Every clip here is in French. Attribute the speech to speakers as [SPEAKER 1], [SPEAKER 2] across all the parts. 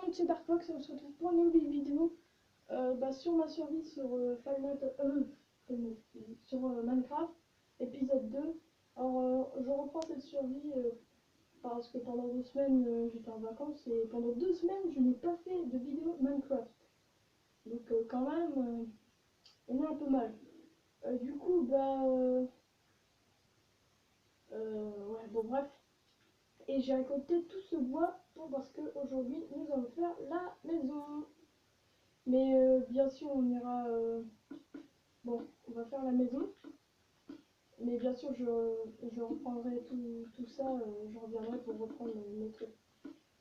[SPEAKER 1] monde, c'est Darkfox et on se retrouve pour une nouvelle vidéo sur ma survie sur Minecraft, épisode 2. Alors je reprends cette survie parce que pendant 2 semaines j'étais en vacances et pendant 2 semaines je n'ai pas fait de vidéo Minecraft. Donc quand même on est un peu mal. Du coup ouais bon bref. Et j'ai récolté tout ce bois parce qu'aujourd'hui nous allons faire la maison. Mais bien sûr on ira... bon, on va faire la maison. Mais bien sûr je reprendrai tout ça, je reviendrai pour reprendre mes trucs.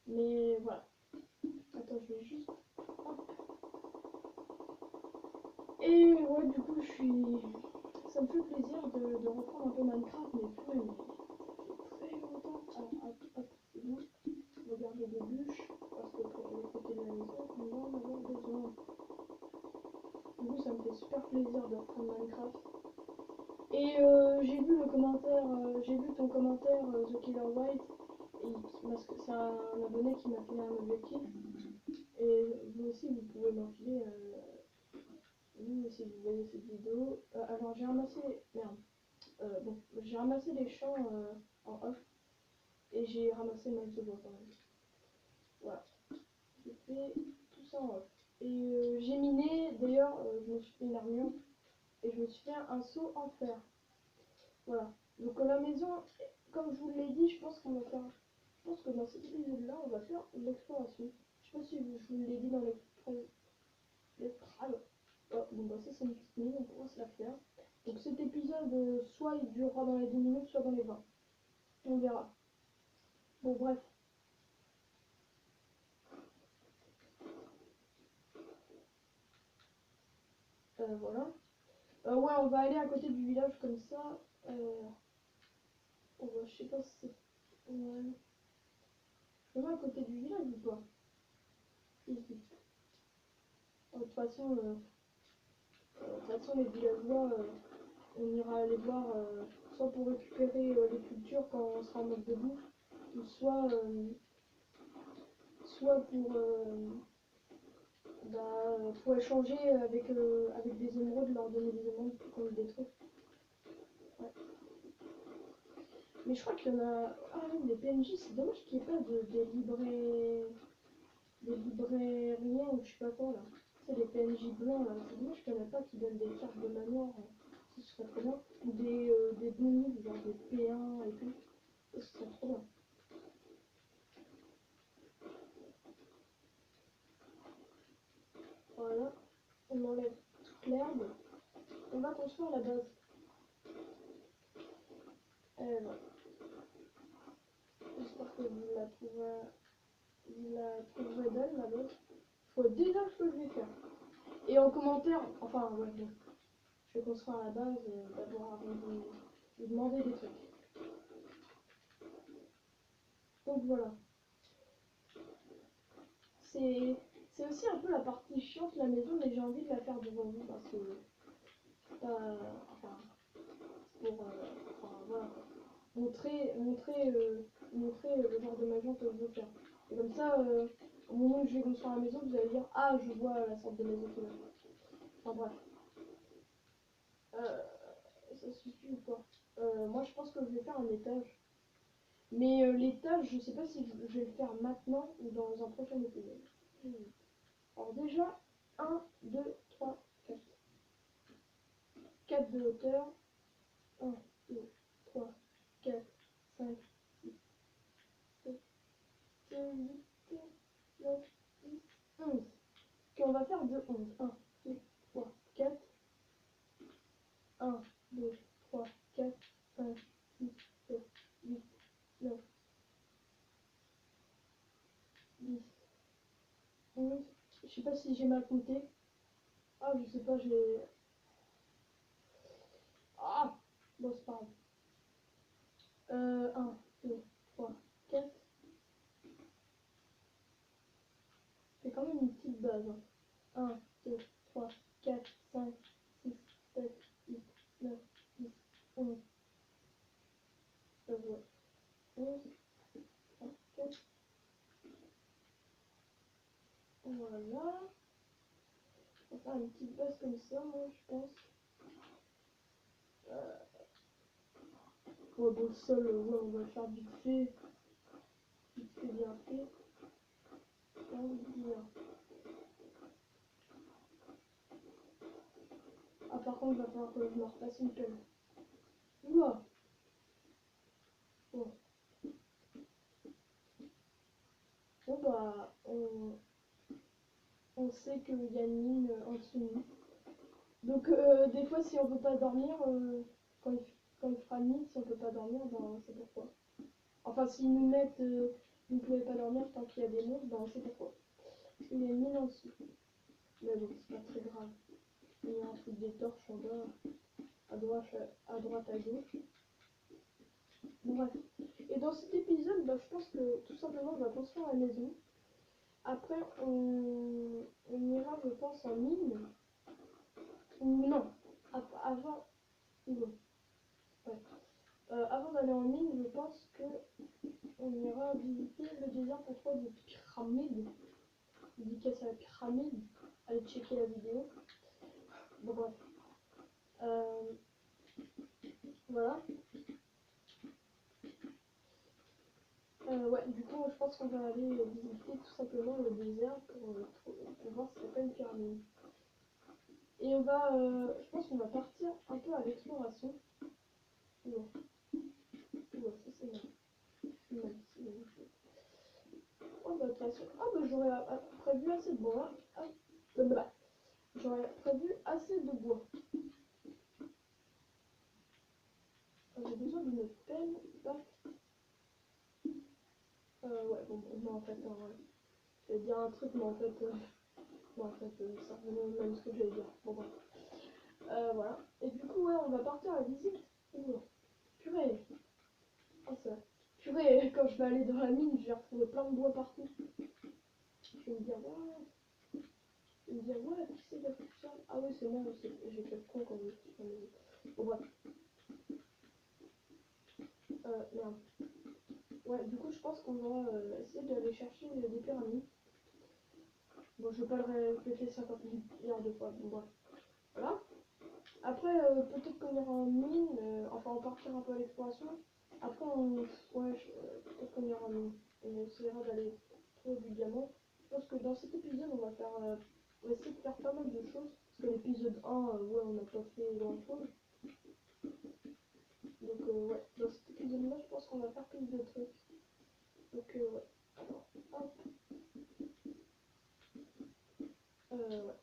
[SPEAKER 1] Mais voilà. Attends, je vais juste... Hop. Et ouais, du coup ça me fait plaisir de reprendre un peu Minecraft, mais plus ça fait très longtemps. Alors hop, c'est bon. Je vais garder des bûches parce que pour le côté de la maison, on va en avoir besoin. Du coup ça me fait super plaisir de reprendre Minecraft. Et j'ai vu le commentaire, j'ai vu ton commentaire The Killer White, parce que c'est un abonné qui m'a filé un objectif. Et vous aussi vous pouvez m'enfiler, vous si vous voyez cette vidéo. Alors j'ai ramassé, merde, bon, j'ai ramassé les champs en off. Et j'ai ramassé max de bois quand même. Voilà, j'ai fait tout ça en off. Et j'ai miné, d'ailleurs je me suis fait une armure. Et je me suis fait un seau en fer. Voilà. Donc la maison, comme je vous l'ai dit, je pense qu'on va faire... Je pense que dans cet épisode-là, on va faire l'exploration. Je sais pas si je vous l'ai dit dans bon bah ça c'est une petite mine, on pourra se la faire. Donc cet épisode, soit il durera dans les 10 minutes, soit dans les 20. On verra. Bon bref. Voilà. Ouais, on va aller à côté du village comme ça. Je sais pas si c'est... Ouais. Je vais à côté du village ou pas? Ici. De toute façon, les villageois, on ira les voir soit pour récupérer les cultures quand on sera en mode de bouffe, ou soit pour échanger avec des émeraudes, leur donner des émeraudes pour qu'on des trucs. Ouais. Mais je crois qu'il y en a... Ah oui, les PNJ, c'est dommage qu'il n'y ait pas des librairiens ou je sais pas quoi là. C'est les PNJ blancs là, c'est dommage qu'il n'y en a pas qui donnent des cartes de manoir. Ce serait trop bien. Ou des bonus, genre des P1 et tout. Ce serait trop bien. Voilà. On enlève toute l'herbe. On va construire la base. Voilà. J'espère que vous la trouverez belle la base. Faut déjà ce que je vais faire. Et en commentaire, enfin ouais bon. Je vais construire la base d'abord avant de vous demander des trucs. Donc voilà. C'est aussi un peu la partie chiante de la maison, mais j'ai envie de la faire devant vous parce que enfin voilà, montrer le genre de maison que je veux faire. Et comme ça, au moment où je vais construire la maison, vous allez dire ah je vois la sorte de maison que je veux. Enfin bref. Ça suffit ou pas? Moi je pense que je vais faire un étage. Mais l'étage, je sais pas si je vais le faire maintenant ou dans un prochain épisode. Alors déjà, 1, 2, 3, 4. 4 de hauteur. 1, 2, 3, 4, 5, 6, 7, 8, 9, 10, 11. Ok, on va faire de 11. 1, 2, 3, 4. 1, 2, 3, 4, 5, 6, 7, 8, 9, 10, 11. Je sais pas si j'ai mal compté. Ah, je sais pas, j'ai... Ah! Bon, c'est pas grave. 1, 2, 3, 4. C'est quand même une petite base. 1, 2, 3, 4, 5, 6, 7, 8, 9, 10, 11. Ouais. 11, 3, 4. Voilà. On va faire une petite base comme ça, moi, je pense. Ouais, bon, le sol, ouais, on va le faire vite fait. Vite fait, bien fait. Bien. Ah, par contre, il va falloir que je me repasse une pelle. Oula. Bon. Bon, bah, on sait qu'il y a une mine en dessous de nous. Donc, des fois, si on peut pas dormir, quand, quand il fera nuit, si on peut pas dormir, ben, c'est pourquoi. Enfin, s'ils nous mettent, vous ne pouvez pas dormir tant qu'il y a des monstres, ben, c'est pourquoi. Parce qu'il y a une mine en dessous. Mais bon, c'est pas très grave. Il y a un truc des torches en bas, à droite, à gauche. Bon, bref. Et dans cet épisode, bah, je pense que tout simplement, on va construire la maison. Après, on ira, je pense, en mine. Ou non, avant, non. Ouais. Avant d'aller en mine, je pense que on ira visiter le désert contrôle des pyramides. Dédicace à la pyramide. Allez checker la vidéo. Bon, bref. Voilà. Ouais, du coup, je pense qu'on va aller visiter tout simplement le désert pour voir si c'est pas une pyramide. Et on va, je pense qu'on va partir un peu à l'exploration. Non, ouais, ça c'est mal. Mal, c'est mal. Oh bah de toute façon, ah bah j'aurais prévu assez de bois. Ah, bah, j'aurais prévu assez de bois. J'ai besoin d'une pelle. Tac. Ouais, bon, en fait, je vais dire un truc, mais en fait, non, en fait, ça revenait même ce que j'allais dire. Bon, bref. Voilà. Et du coup, ouais, on va partir à la visite. Ouh, purée. Ah, ça. Purée, quand je vais aller dans la mine, je vais retrouver plein de bois partout. Je vais me dire, ouais. Je vais me dire, ouais, qui c'est qui a fait ça? Ah, ouais, c'est moi, j'ai fait le con quand je suis sur la maison. Bon, bref. Merde. Ouais, du coup, je pense qu'on va essayer d'aller chercher des pyramides. Bon, je vais pas le répéter 50 milliards de fois. Bon, bref. Voilà. Après, peut-être qu'on ira en mine, enfin, on partira un peu à l'exploration. Après, ouais, peut-être qu'on ira en mine. On essaiera d'aller trouver du diamant. Je pense que dans cet épisode, on va faire, on va essayer de faire pas mal de choses. Parce que l'épisode 1, ouais, on n'a pas fait grand chose. Donc, ouais, dans cet épisode-là, je pense qu'on va faire plus de trucs. Donc, ouais. Alors, hop. Ouais.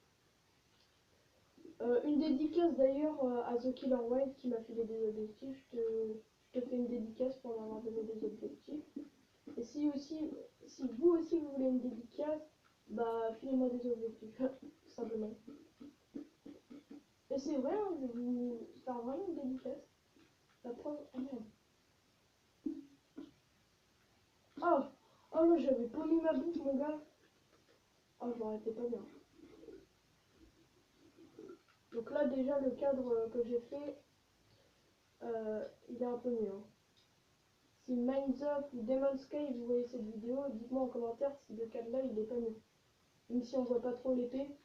[SPEAKER 1] Une dédicace d'ailleurs à The Killer White qui m'a filé des objectifs. Je te fais une dédicace pour m'avoir donné des objectifs. Et si vous aussi vous voulez une dédicace, bah filez-moi des objectifs, tout simplement. Et c'est vrai, hein, je vais vous faire vraiment une dédicace. La preuve, oh merde. Oh, oh là, j'avais paumé ma bouffe, mon gars. Oh, je m'arrêtais pas bien. Donc là, déjà, le cadre que j'ai fait, il est un peu mieux. Hein. Si Minds Up ou Demon's Cave, vous voyez cette vidéo, dites-moi en commentaire si le cadre là, il est pas mieux. Même si on voit pas trop l'épée.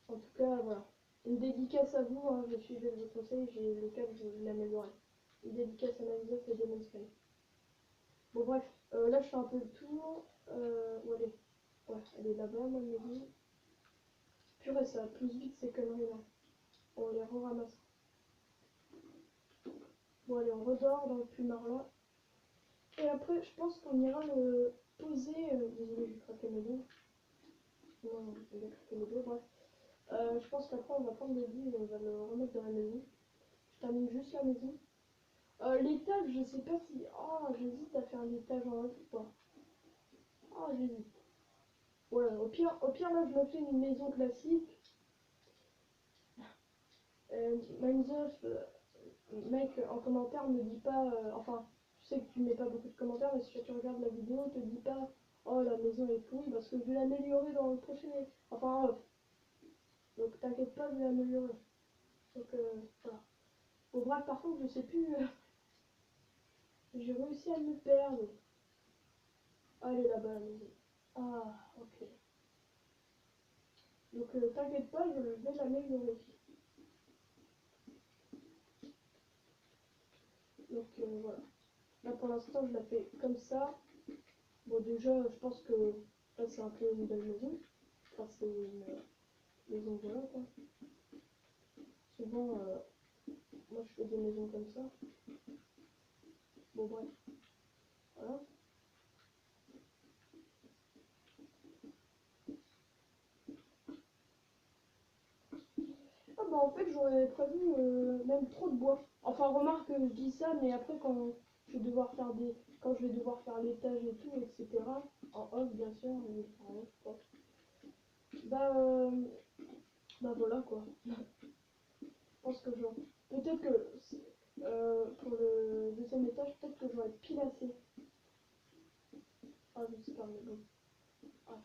[SPEAKER 1] En tout cas, voilà. Une dédicace à vous, hein, je suivais vos conseils, j'ai le cadre, je l'ai amélioré. Une dédicace à Minds Up et Demon's Cave. Bon, bref, là, je fais un peu le tour. Où elle est? Ouais, elle est là-bas, ma maison. Purée, ça va plus vite ces conneries-là. On les ramasse. Bon, allez, on redort dans le plumard là. Et après, je pense qu'on ira le poser. Désolé, j'ai craqué mes dos. Non, j'ai bien craqué mes dos, bref. Je pense qu'après, on va prendre le lit et on va le remettre dans la maison. Je termine juste la maison. L'étage, je sais pas si. Oh, j'hésite à faire l'étage en haut ou pas. Oh, j'hésite. Ouais, au pire, là, je me fais une maison classique. Minecraft, mec, en commentaire, me dis pas. Enfin, je sais que tu mets pas beaucoup de commentaires, mais si tu regardes la vidéo, te dis pas. Oh, la maison est pourrie, parce que je vais l'améliorer dans le prochain. Enfin, donc t'inquiète pas, je vais l'améliorer. Donc, voilà. Bon, bref, par contre, je sais plus. J'ai réussi à me perdre. Ah, elle est là-bas, la maison. Ah, ok. Donc t'inquiète pas, je vais l'améliorer. Donc voilà. Là pour l'instant je la fais comme ça. Bon déjà je pense que là c'est un peu une belle maison. Enfin c'est une maison voilà quoi. Souvent moi je fais des maisons comme ça. Bon bref. Voilà. Ah bah en fait j'aurais prévu même trop de bois. Enfin remarque je dis ça mais après quand je vais devoir faire des. Quand je vais devoir faire l'étage et tout, etc. En off bien sûr, mais en off quoi. Bah bah voilà quoi. Je pense que genre. Peut-être que pour le deuxième étage, peut-être que j'aurais pile assez. Ah je sais pas mais bon. Ah.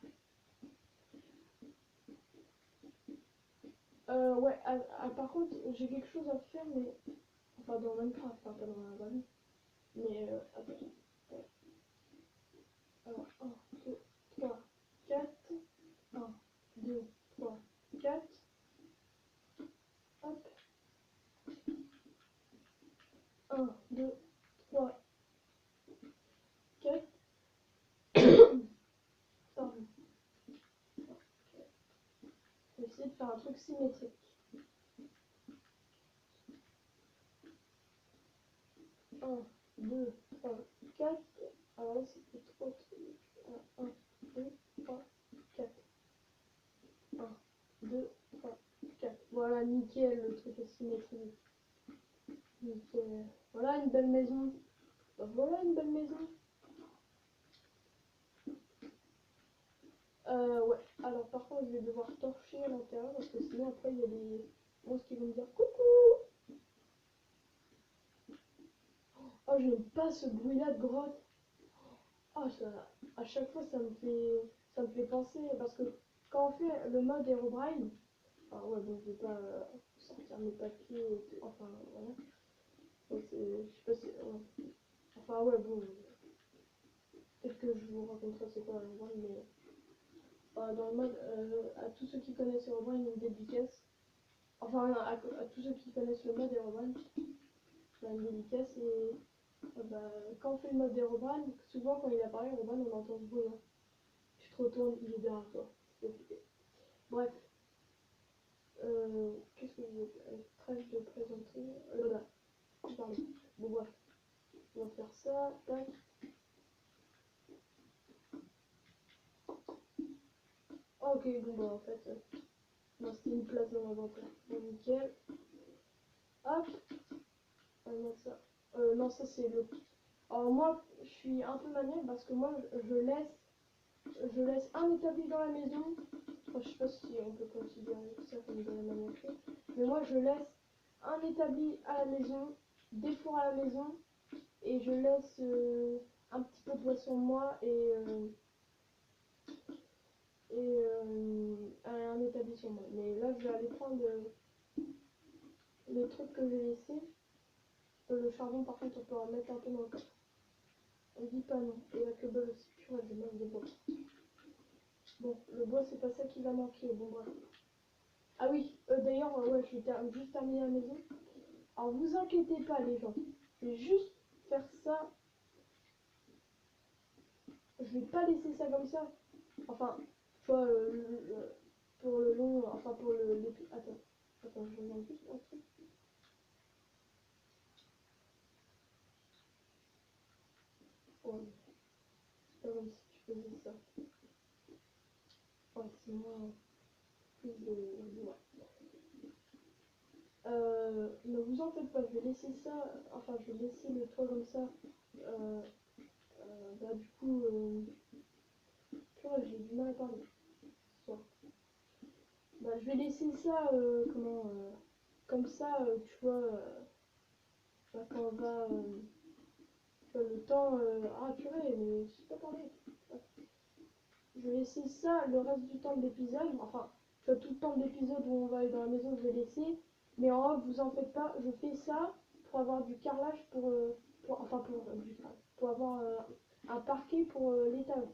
[SPEAKER 1] Ouais, par contre j'ai quelque chose à faire mais. Enfin dans Minecraft, hein, pas dans la vraie vie. Mais attends. Alors 1, 2, 3, 4. 1, 2, 3, 4. Hop. 1, 2, 3, 4. Pardon. Je vais essayer de faire un truc symétrique. 1, 2, 3, 4. Alors là, c'était trop. 1, 2, 3, 4. 1, 2, 3, 4. Voilà, nickel, le truc est symétrique. Nickel. Voilà une belle maison. Bah, voilà une belle maison. Ouais. Alors par contre, je vais devoir torcher à l'intérieur parce que sinon après il y a des monstres qui vont me dire coucou. Oh, j'aime pas ce bruit-là de grotte. Ah, ça, à chaque fois ça me fait penser parce que quand on fait le mode Herobrine, ah ouais bon je vais pas sortir mes papiers et tout, enfin voilà. Donc, je sais pas si, ouais. Enfin ouais bon, peut-être que je vous raconterai c'est quoi Herobrine mais dans le mode à tous ceux qui connaissent Herobrine une dédicace. Enfin à tous ceux qui connaissent le mode Herobrine, une dédicace et bah, quand on fait le mode Herobrine, souvent quand il apparaît Herobrine on entend ce bruit là. Tu te retournes, il est derrière toi. Bref, qu'est-ce que je veux faire? Trêve de présenter. Là, pardon. Bon, bref, on va faire ça. Tac. Ah, ok, bon, bah, en fait, non, c'était une place dans l'inventaire. Bon, nickel. Hop, on va mettre ça. Non, ça, c'est le. Alors, moi, je suis un peu maniaque parce que moi, je laisse un établi dans la maison. Enfin, je sais pas si on peut considérer ça comme de la maniaque. Mais moi, je laisse un établi à la maison, des fours à la maison, et je laisse un petit peu de poisson moi un établi sur moi. Mais là, je vais aller prendre les trucs que j'ai laissés. Le charbon, par contre, on peut en mettre un peu dans le coffre. On dit pas non. Et la queue aussi. Purée, je manque de bois. Bon, le bois, c'est pas ça qui va manquer. Bon, bref. Ah oui, d'ailleurs, ouais, je vais juste terminer la maison. Alors, vous inquiétez pas, les gens. Je vais juste faire ça. Je vais pas laisser ça comme ça. Enfin, tu vois, pour le long, enfin pour le. Attends, je regarde juste un truc. Ouais, c'est pas comme si tu faisais ça. Ouais, c'est moins plus de. Ouais. Ne vous en faites pas, je vais laisser ça, enfin je vais laisser le toit comme ça. Euh, Bah du coup, purée, j'ai du mal à parler ce soir. Bah je vais laisser ça, comme ça, tu vois, bah, quand on va, tu vois, le temps, ah purée, mais je sais pas parler. Je vais laisser ça le reste du temps de l'épisode, enfin, tu vois, tout le temps de l'épisode où on va aller dans la maison, je vais laisser. Mais en off, vous en faites pas, je fais ça pour avoir du carrelage pour avoir un parquet pour l'étage.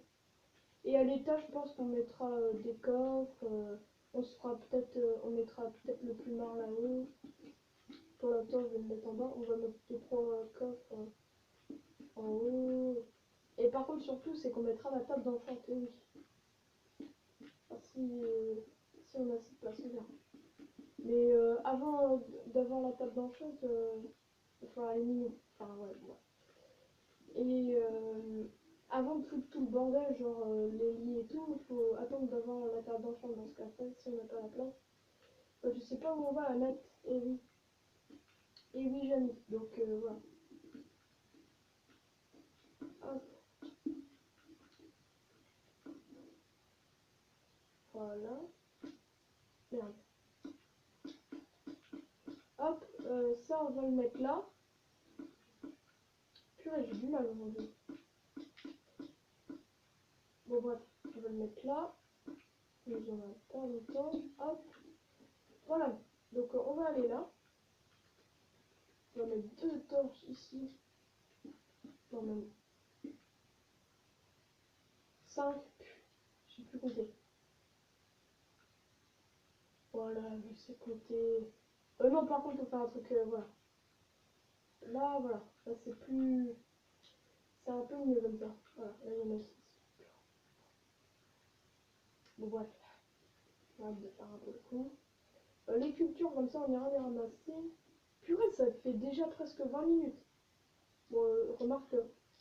[SPEAKER 1] Et à l'étage, je pense qu'on mettra des coffres, On se fera peut-être, on mettra peut-être le plumard là-haut. Pour l'instant, je vais le mettre en bas. On va mettre 2-3 coffres en haut. Et par contre, surtout, c'est qu'on mettra la table d'enchant, oui. Ah, si on a cette place là. Mais avant d'avoir la table d'enchant, il faudra les millions. Enfin, ouais, bon. Et avant de foutre tout le bordel, genre les lits et tout, il faut attendre d'avoir la table d'enchant. Parce qu'après, si on n'a pas la place, je sais pas où on va la mettre. Et oui, jamais. Donc voilà. Hop, voilà. Merde. Hop, ça on va le mettre là. Purée, j'ai du mal aujourd'hui. Bon bref, on va le mettre là. Nous en a pas longtemps. Hop, voilà. Donc on va aller là. On va mettre 2 torches ici. Non, même 5. Je sais plus compter. Voilà, je sais compter. Non, par contre, on fait un truc, voilà. Là, voilà. Là, c'est plus... C'est un peu mieux comme ça. Voilà, là, il y en a 6. Bon, bref. On va de faire un peu le coup. Les cultures, comme ça, on ira les ramasser. Purée, ça fait déjà presque 20 minutes. Bon, remarque,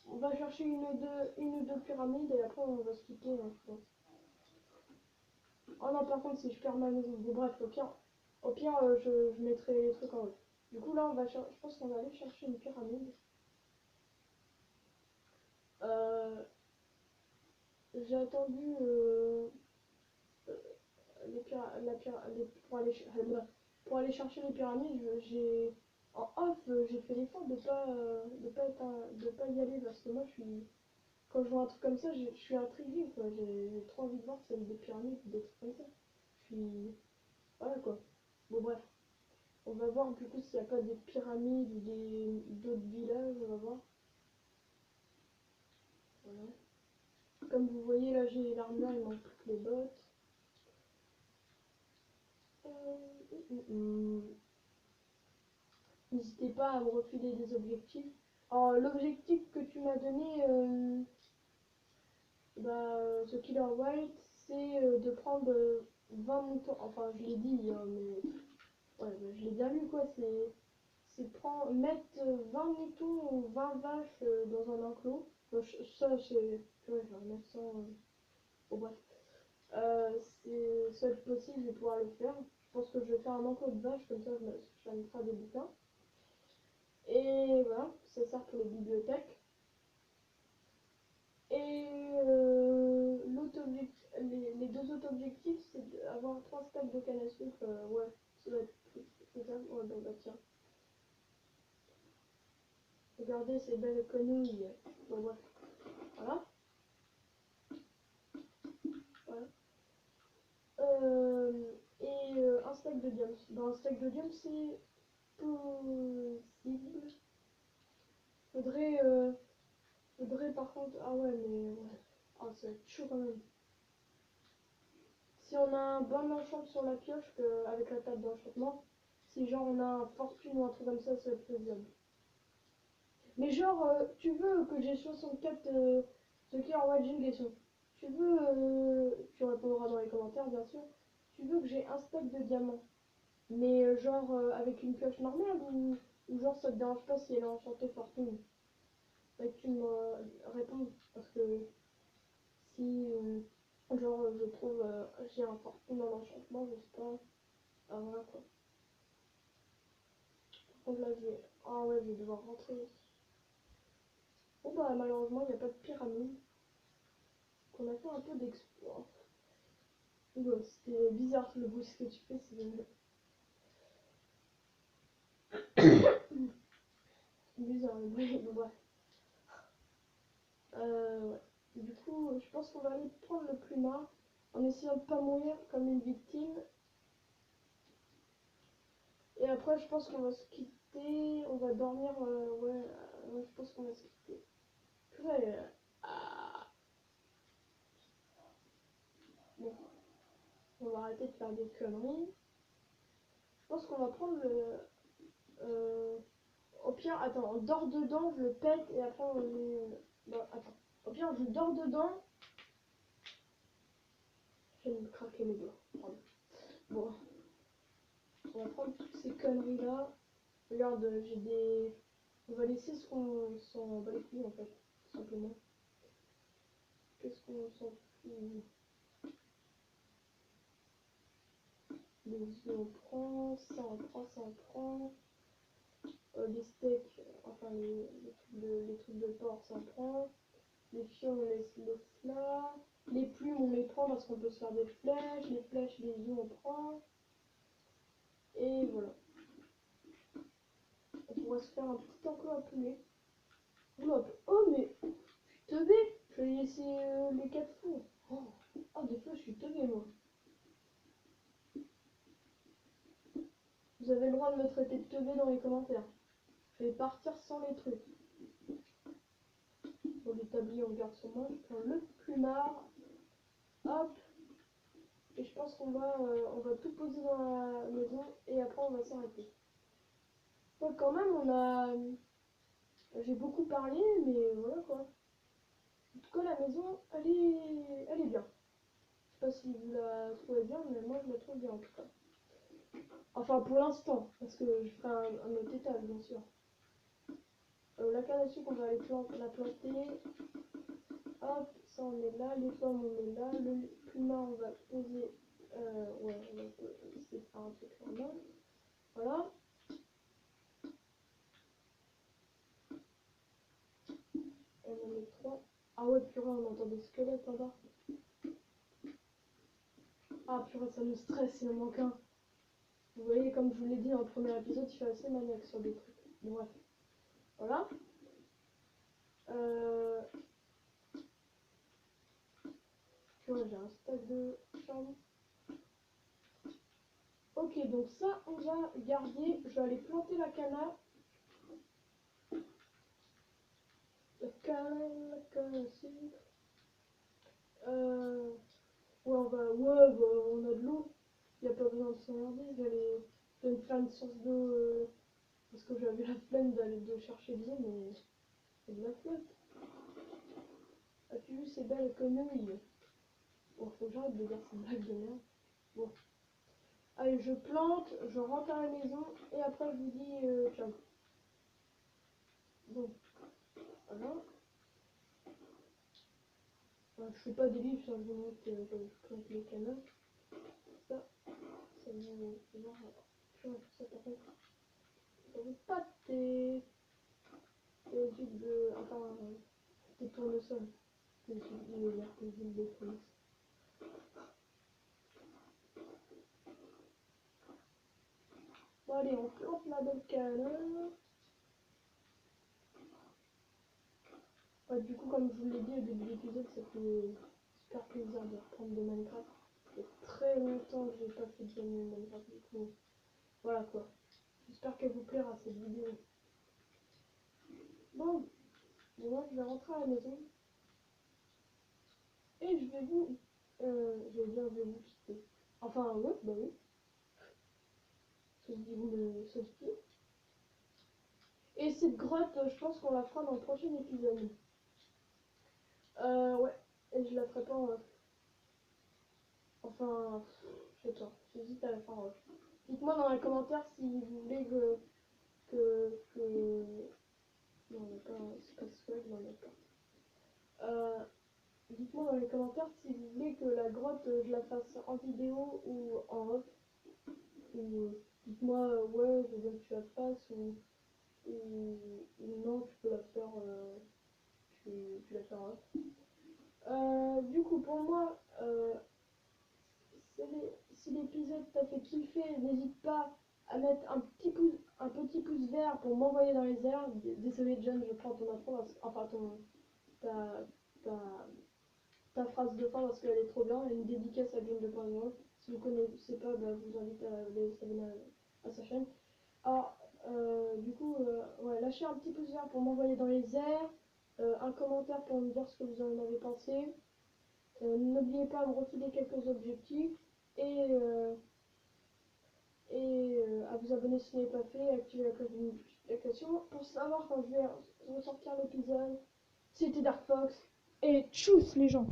[SPEAKER 1] on va chercher une ou deux pyramides et après, on va se quitter, hein, je pense. Oh non, par contre, si je perds ma maison. Bon, bref, au pire je mettrai les trucs en haut. Du coup, là, je pense qu'on va aller chercher une pyramide. Euh, j'ai attendu pour aller chercher les pyramides. En off, j'ai fait l'effort de pas y aller parce que moi, quand je vois un truc comme ça, je suis intriguée, quoi. J'ai trop envie de voir s'il y a des pyramides ou des trucs comme ça. Je suis... Voilà, quoi. Bon, bref. On va voir du coup s'il n'y a pas des pyramides ou d'autres villages, on va voir. Voilà. Comme vous voyez là, j'ai l'armure, il manque plus que les bottes. N'hésitez pas à me refiler des objectifs. Alors l'objectif que tu m'as donné, ce Killer White, c'est de prendre 20 moutons. Enfin, je l'ai dit, hein, mais ouais, je l'ai bien lu, quoi. Mettre 20 moutons ou 20 vaches dans un enclos. Ça, c'est... Ouais, je vais remettre ça... Bon, bref. Ça va être possible, je vais pouvoir le faire. Je pense que je vais faire un enclos de vaches, comme ça me fera des bouquins. Et voilà, ça sert pour les bibliothèques. Et les deux autres objectifs, c'est d'avoir 3 stacks de canne à sucre. Ouais, ça va être faisable. Ouais, bon, bah tiens. Regardez ces belles quenouilles. Bon, bref. Voilà. Voilà. Un stack de diamants. Dans un stack de diamants, c'est possible. Faudrait, faudrait par contre. Ah ouais, mais ouais. Ah, ça va être chaud quand même. Si on a un bon enchant sur la pioche avec la table d'enchantement, si genre on a un fortune ou un truc comme ça va être faisable. Mais genre, tu veux que j'ai 64 ce qui en j'ai une question. Tu répondras dans les commentaires bien sûr. Tu veux que j'ai un stack de diamants, mais genre avec une pioche normale ou genre ça te dérange pas si elle est enchantée fortune? Faudrait que tu me répondes parce que si genre je trouve j'ai un fortune dans l'enchantement, je sais pas. Ah voilà quoi. Par contre là je vais. Ah ouais, je vais devoir rentrer. Bon bah malheureusement il n'y a pas de pyramide. On a fait un peu d'exploit. Ouais, c'était bizarre le bruit que tu fais, c'est bizarre le bruit. Bon bref. Ouais. Du coup, je pense qu'on va aller prendre le plumard en essayant de pas mourir comme une victime. Et après, je pense qu'on va se quitter. On va dormir. Ouais, je pense qu'on va se quitter. Purée, ah. Bon. On va arrêter de faire des conneries. Je pense qu'on va prendre le... Au pire, attends, on dort dedans, je le pète et après on met... Bah, attends. Au pire, je dors dedans. Je vais me craquer mes doigts. Pardon. Bon. On va prendre toutes ces conneries là. Regarde, j'ai des... On va laisser ce qu'on s'en bat les couilles en fait. Tout simplement. Qu'est-ce qu'on s'en fout? Les œufs on prend, ça on prend, ça on prend. Les steaks, enfin les trucs de porc, ça on prend. Les fions, on laisse là. Les plumes, on les prend parce qu'on peut se faire des flèches. Les flèches, les œufs, on prend. Et voilà. On pourrait se faire un petit enclos à poulet. Oula, oh, mais je suis teubé. Je vais laisser les 4 fours. Oh, des fois, je suis teubé, moi. Vous avez le droit de me traiter de teubé dans les commentaires. Je vais partir sans les trucs. Pour l'établir, on garde sur moi. Je prends le plumard. Hop. Et je pense qu'on va, on va tout poser dans la maison et après on va s'arrêter. Ouais, quand même, on a... J'ai beaucoup parlé, mais voilà quoi. En tout cas, la maison, elle est bien. Je sais pas si vous la trouvez bien, mais moi je la trouve bien en tout cas. Enfin, pour l'instant, parce que je ferai un autre étage, bien sûr. La canne à sucre, on va aller la planter. Hop, ça on met là. Les pommes, on met là. Le plumard, on va poser. Ouais, on va essayer de faire un truc là. Voilà. On en met 3. Ah ouais, purée, on entend des squelettes là-bas. Ah purée, ça me stresse, il en manque un. Vous voyez, comme je vous l'ai dit dans le premier épisode, je suis assez maniaque sur des trucs. Bon, bref. Voilà. Purée, j'ai un stack de charbon. Ok, donc ça, on va garder. Je vais aller planter la canne. La canne à sucre. Ouais, on a de l'eau. Il n'y a pas besoin de s'emmerder. Je vais me faire une source d'eau. Parce que j'avais la flemme d'aller de chercher de l'eau, mais c'est de la flotte. As-tu vu ces belles conneries? Bon, faut que j'arrête de dire ces blagues de merde. Bon. Allez, je plante, je rentre à la maison et après je vous dis ciao. Bon, voilà. Enfin, je fais pas des livres, ça je vous montre que je plante les canaux. Ça vous voir. Purée, ça par contre. Ça vous pâter. Et ensuite de. Enfin, des tournesols. Je me suis dit, il y a des huiles de tournesol. Bon, allez, on plante la belle canne. Ouais, du coup, comme je vous l'ai dit au début de l'épisode, ça fait super plaisir de reprendre de Minecraft. Ça fait très longtemps que j'ai pas fait de game de Minecraft, du coup. Voilà quoi. J'espère qu'elle vous plaira cette vidéo. Bon, moi je vais rentrer à la maison. Et je vais vous. Je vais dire, je vais vous quitter. Enfin, ouais, bah oui. Sauf dit vous le sauf dit. Et cette grotte, je pense qu'on la fera dans le prochain épisode. Ouais. Et je la ferai pas en off. Enfin, je sais pas. J'hésite à la faire en off. Dites-moi dans les commentaires si vous voulez que... Non, on n'a pas... C'est pas swag, non, on n'a pas. Dites-moi dans les commentaires si vous voulez que la grotte, je la fasse en vidéo ou en off. Ou dites-moi, ouais, je veux bien que tu la fasses ou non, tu peux la faire, tu la feras en off. Du coup, pour moi, si l'épisode t'a fait kiffer, n'hésite pas à mettre un petit pouce vert pour m'envoyer dans les airs. Désolé John, je prends ton intro, enfin ta, ta, ta phrase de fin parce qu'elle est trop bien. Une dédicace à John 2.0. Si vous ne connaissez pas, bah, je vous invite à aller s'abonner à sa chaîne. Alors, du coup, ouais, lâchez un petit pouce vert pour m'envoyer dans les airs. Un commentaire pour me dire ce que vous en avez pensé. N'oubliez pas de me refiler quelques objectifs. Et abonner si ce n'est pas fait, activez la cloche de notification pour savoir quand je vais ressortir l'épisode. C'était Dark Fox et tchuss les gens.